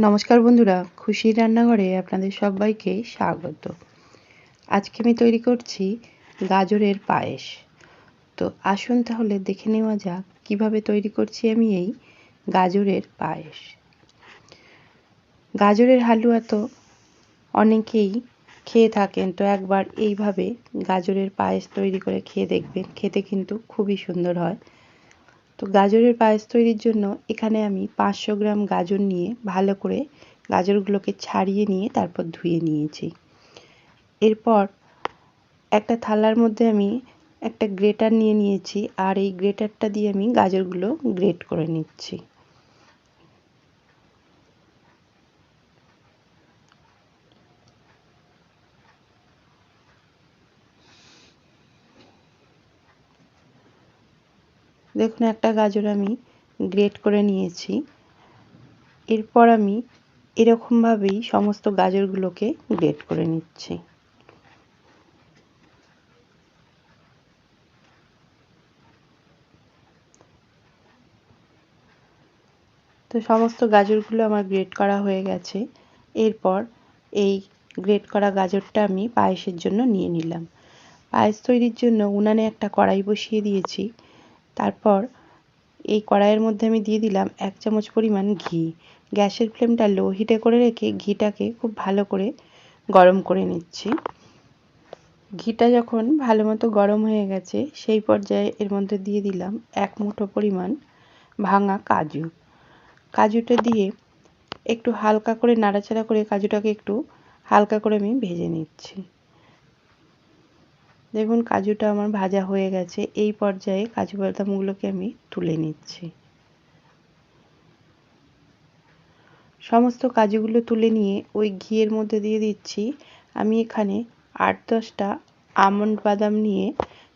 নমস্কার বন্ধুরা, খুশির রান্নাঘরে আপনাদের সবাইকে স্বাগত। আজকে আমি তৈরি করছি গাজরের পায়েস। তো আসুন তাহলে দেখে নেওয়া যাক কিভাবে তৈরি করছি আমি এই গাজরের পায়েস। গাজরের হালুয়া তো অনেকেই খেয়ে থাকেন, তো একবার এইভাবে গাজরের পায়েস তৈরি করে খেয়ে দেখবেন, খেতে কিন্তু খুবই সুন্দর হয়। তো গাজরের পায়েস তৈরির জন্য এখানে আমি 500 গ্রাম গাজর নিয়ে ভালো করে গাজরগুলোকে ছাড়িয়ে নিয়ে তারপর ধুয়ে নিয়েছি। এরপর একটা থালার মধ্যে আমি একটা গ্রেটার নিয়ে নিয়েছি, আর এই গ্রেটারটা দিয়ে আমি গাজরগুলো গ্রেট করে নিচ্ছি। দেখুন, একটা গাজর আমি গ্রেট করে নিয়েছি। এরপর আমি এরকমভাবেই সমস্ত গাজরগুলোকে গ্রেট করে নিচ্ছি। তো সমস্ত গাজরগুলো আমার গ্রেট করা হয়ে গেছে। এরপর এই গ্রেট করা গাজরটা আমি পায়েসের জন্য নিয়ে নিলাম। পায়েস তৈরির জন্য উনানে একটা কড়াই বসিয়ে দিয়েছি। তারপর এই কড়াইয়ের মধ্যে আমি দিয়ে দিলাম 1 চামচ পরিমাণ ঘি। গ্যাসের ফ্লেমটা লো হিটে করে রেখে ঘিটাকে খুব ভালো করে গরম করে নিচ্ছি। ঘিটা যখন ভালো মতো গরম হয়ে গেছে, সেই পর্যায়ে এর মধ্যে দিয়ে দিলাম 1 মুঠো পরিমাণ ভাঙা কাজু। কাজুটা দিয়ে একটু হালকা করে নাড়াচাড়া করে কাজুটাকে একটু হালকা করে আমি ভেজে নিচ্ছি। দেখুন, কাজুটা আমার ভাজা হয়ে গেছে। এই পর্যায়ে কাজু বাদামগুলোকে আমি তুলে নিচ্ছি। সমস্ত কাজুগুলো তুলে নিয়ে ওই ঘিয়ের মধ্যে দিয়ে দিচ্ছি। আমি এখানে 8-10টা আমন্ড বাদাম নিয়ে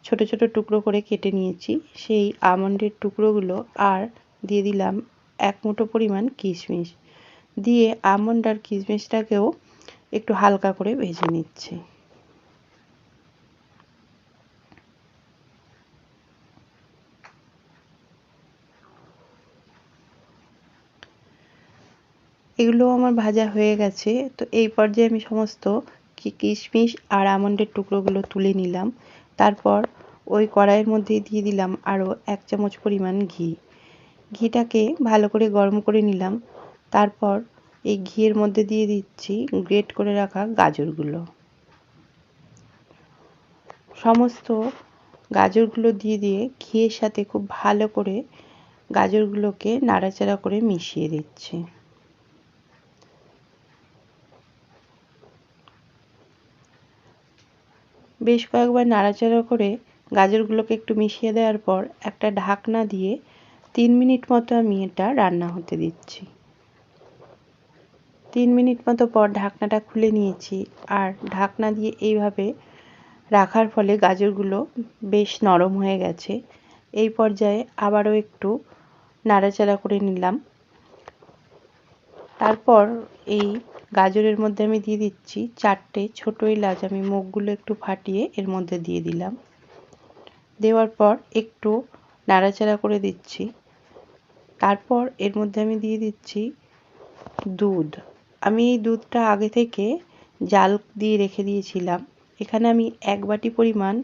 ছোট ছোট টুকরো করে কেটে নিয়েছি। সেই আমন্ডের টুকরোগুলো আর দিয়ে দিলাম 1 মুঠো পরিমাণ কিশমিশ দিয়ে আমন্ড আর কিশমিশটাকেও একটু হালকা করে ভেজে নিচ্ছি। এগুলো আমার ভাজা হয়ে গেছে। তো এই পর্যায়ে আমি সমস্ত কিশমিশ আর আমন্ডের টুকরোগুলো তুলে নিলাম। তারপর ওই কড়াইয়ের মধ্যে দিয়ে দিলাম আরও 1 চামচ পরিমাণ ঘি। ঘিটাকে ভালো করে গরম করে নিলাম। তারপর এই ঘিয়ের মধ্যে দিয়ে দিচ্ছি গ্রেট করে রাখা গাজরগুলো। সমস্ত গাজরগুলো দিয়ে ঘিয়ের সাথে খুব ভালো করে গাজরগুলোকে নাড়াচাড়া করে মিশিয়ে দিচ্ছি। বেশ কয়েকবার নাড়াচাড়া করে গাজরগুলোকে একটু মিশিয়ে দেওয়ার পর একটা ঢাকনা দিয়ে 3 মিনিট মতো আমি এটা রান্না হতে দিচ্ছি। 3 মিনিট মতো পর ঢাকনাটা খুলে নিয়েছি, আর ঢাকনা দিয়ে এইভাবে রাখার ফলে গাজরগুলো বেশ নরম হয়ে গেছে। এই পর্যায়ে আবারও একটু নাড়াচাড়া করে নিলাম। তারপর এই গাজরের মধ্যে আমি দিয়ে দিচ্ছি 4টে ছোটো এলাচ। আমি মুখগুলো একটু ফাটিয়ে এর মধ্যে দিয়ে দিলাম। দেওয়ার পর একটু নাড়াচাড়া করে দিচ্ছি। তারপর এর মধ্যে আমি দিয়ে দিচ্ছি দুধ। আমি এই দুধটা আগে থেকে জাল দিয়ে রেখে দিয়েছিলাম। এখানে আমি 1 বাটি পরিমাণ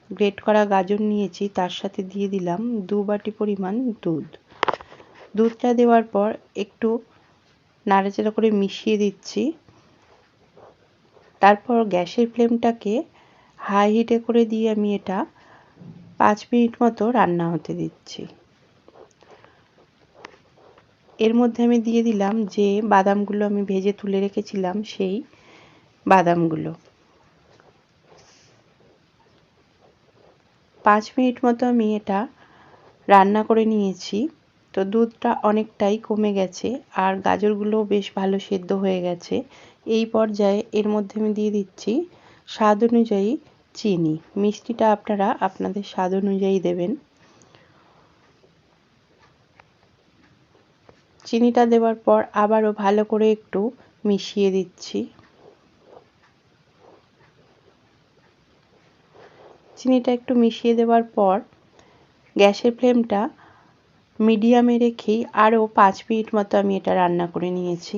গ্রেট করা গাজর নিয়েছি, তার সাথে দিয়ে দিলাম 2 বাটি পরিমাণ দুধ। দুধটা দেওয়ার পর একটু নাড়াচাড়া করে মিশিয়ে দিচ্ছি। তারপর গ্যাসের ফ্লেমটাকে হাই হিটে করে দিয়ে আমি এটা 5 মিনিট মতো রান্না হতে দিচ্ছি। এর মধ্যে আমি দিয়ে দিলাম যে বাদামগুলো আমি ভেজে তুলে রেখেছিলাম, সেই বাদামগুলো। 5 মিনিট মতো আমি এটা রান্না করে নিয়েছি। তো দুধটা অনেকটাই কমে গেছে, আর গাজরগুলোও বেশ ভালো সেদ্ধ হয়ে গেছে। এই পর্যায়ে এর মধ্যে আমি দিয়ে দিচ্ছি স্বাদ অনুযায়ী চিনি। মিষ্টিটা আপনারা আপনাদের স্বাদ অনুযায়ী দেবেন। চিনিটা দেওয়ার পর আবারও ভালো করে একটু মিশিয়ে দিচ্ছি। চিনিটা একটু মিশিয়ে দেওয়ার পর গ্যাসের ফ্লেমটা মিডিয়ামে রেখেই আরও 5 মিনিট মতো আমি এটা রান্না করে নিয়েছি।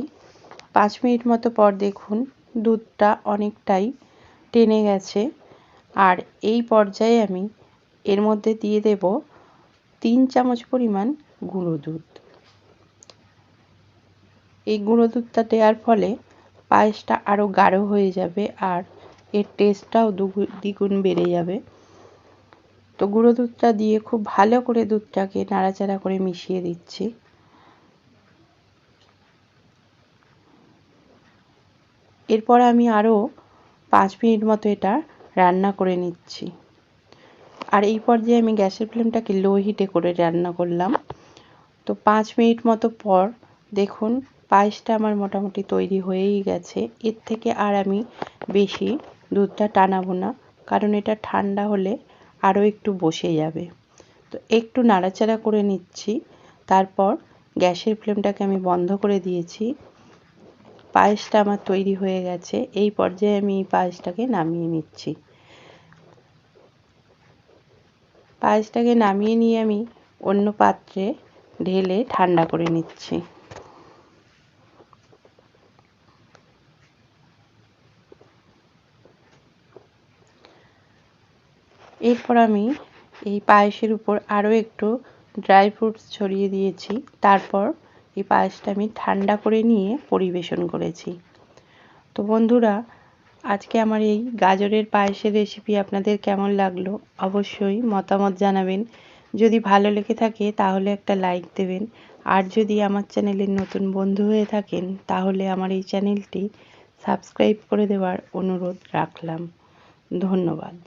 5 মিনিট মতো পর দেখুন দুধটা অনেকটাই টেনে গেছে। আর এই পর্যায়ে আমি এর মধ্যে দিয়ে দেব 3 চামচ পরিমাণ গুঁড়ো দুধ। এই গুঁড়ো দুধটা দেওয়ার ফলে পায়েসটা আরও গাঢ় হয়ে যাবে আর এর টেস্টটাও দ্বিগুণ বেড়ে যাবে। তো গুঁড়ো দুধটা দিয়ে খুব ভালো করে দুধটাকে নাড়াচাড়া করে মিশিয়ে দিচ্ছি। এরপর আমি আরও 5 মিনিট মতো এটা রান্না করে নিচ্ছি। আর এই পর্যায়ে আমি গ্যাসের ফ্লেমটাকে লো হিটে করে রান্না করলাম। তো 5 মিনিট মতো পর দেখুন পায়েসটা আমার মোটামুটি তৈরি হয়েই গেছে। এর থেকে আর আমি বেশি দুধটা টানাবো না, কারণ এটা ঠান্ডা হলে আরও একটু বসে যাবে। তো একটু নাড়াচাড়া করে নিচ্ছি, তারপর গ্যাসের ফ্লেমটাকে আমি বন্ধ করে দিয়েছি। পায়েসটা আমার তৈরি হয়ে গেছে। এই পর্যায়ে আমি এই পায়েসটাকে নামিয়ে নিচ্ছি। পায়েসটাকে নামিয়ে নিয়ে আমি অন্য পাত্রে ঢেলে ঠান্ডা করে নিচ্ছি। এরপর আমি এই পায়েসের উপর আরও একটু ড্রাই ফ্রুটস ছড়িয়ে দিয়েছি। তারপর এই পায়েসটা আমি ঠান্ডা করে নিয়ে পরিবেশন করেছি। তো বন্ধুরা, আজকে আমার এই গাজরের পায়েসের রেসিপি আপনাদের কেমন লাগলো অবশ্যই মতামত জানাবেন। যদি ভালো লেগে থাকে তাহলে একটা লাইক দেবেন। আর যদি আমার চ্যানেলের নতুন বন্ধু হয়ে থাকেন তাহলে আমার এই চ্যানেলটি সাবস্ক্রাইব করে দেওয়ার অনুরোধ রাখলাম। ধন্যবাদ।